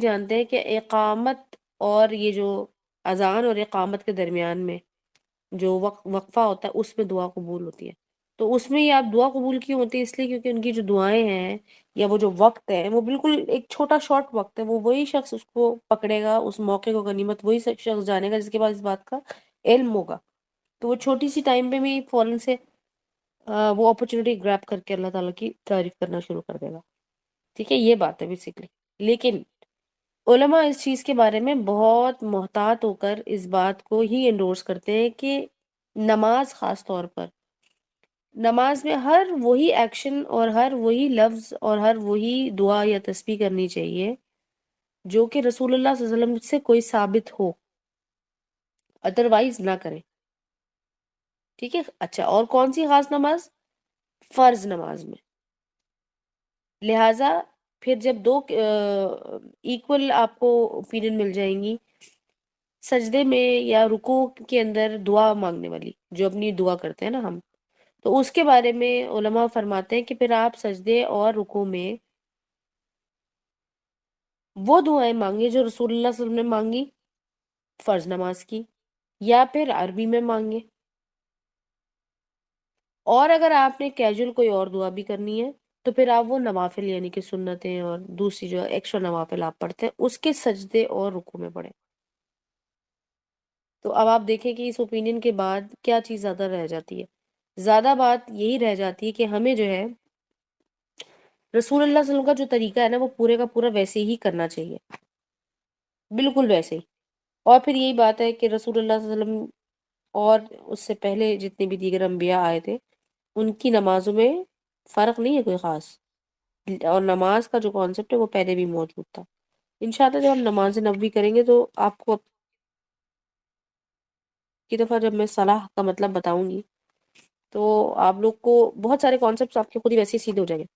جانتے ہیں کہ اقامت اور یہ جو اذان اور اقامت کے درمیان میں جو وقفہ ہوتا ہے اس میں دعا قبول ہوتی ہے. تو اس میں یہ آپ دعا قبول کیوں ہوتی ہے؟ اس لیے کیونکہ ان کی جو دعائیں ہیں یا وہ جو وقت ہے وہ بالکل ایک چھوٹا شارٹ وقت ہے. وہ وہی شخص اس کو پکڑے گا، اس موقع کو غنیمت وہی شخص جانے گا جس کے پاس اس بات کا علم ہوگا. تو وہ چھوٹی سی ٹائم پہ بھی فوراً سے وہ اپرچونٹی گریب کر کے اللہ تعالیٰ کی تعریف کرنا شروع کر دے گا. ٹھیک ہے، یہ بات ہے بیسکلی. لیکن علماء اس چیز کے بارے میں بہت محتاط ہو کر اس بات کو ہی انڈورس کرتے ہیں کہ نماز خاص طور پر نماز میں ہر وہی ایکشن اور ہر وہی لفظ اور ہر وہی دعا یا تسبیح کرنی چاہیے جو کہ رسول اللہ صلی اللہ علیہ وسلم سے کوئی ثابت ہو، ادروائز نہ کریں. ٹھیک ہے. اچھا، اور کون سی خاص نماز؟ فرض نماز میں. لہٰذا پھر جب دو ایکول آپ کو اوپینین مل جائیں گی سجدے میں یا رکوع کے اندر دعا مانگنے والی، جو اپنی دعا کرتے ہیں نا ہم، تو اس کے بارے میں علماء فرماتے ہیں کہ پھر آپ سجدے اور رکوع میں وہ دعائیں مانگیں جو رسول اللہ صلی اللہ علیہ وسلم نے مانگی فرض نماز کی، یا پھر عربی میں مانگیں. اور اگر آپ نے کیجول کوئی اور دعا بھی کرنی ہے تو پھر آپ وہ نوافل یعنی کہ سنتیں اور دوسری جو ایکسٹرا نوافل آپ پڑھتے ہیں اس کے سجدے اور رکوع میں پڑھیں. تو اب آپ دیکھیں کہ اس اوپینین کے بعد کیا چیز زیادہ رہ جاتی ہے. زیادہ بات یہی رہ جاتی ہے کہ ہمیں جو ہے رسول اللہ صلی اللہ علیہ وسلم کا جو طریقہ ہے نا وہ پورے کا پورا ویسے ہی کرنا چاہیے، بالکل ویسے ہی. اور پھر یہی بات ہے کہ رسول اللہ صلی اللہ علیہ وسلم اور اس سے پہلے جتنے بھی دیگر انبیاء آئے تھے ان کی نمازوں میں فرق نہیں ہے کوئی خاص، اور نماز کا جو کانسیپٹ ہے وہ پہلے بھی موجود تھا. انشاءاللہ جب ہم نماز نبوی کریں گے تو آپ کو کی دفعہ جب میں صلاح کا مطلب بتاؤں گی تو آپ لوگ کو بہت سارے کانسیپٹس آپ کے خود ہی ویسے ہی سیدھے ہو جائیں گے.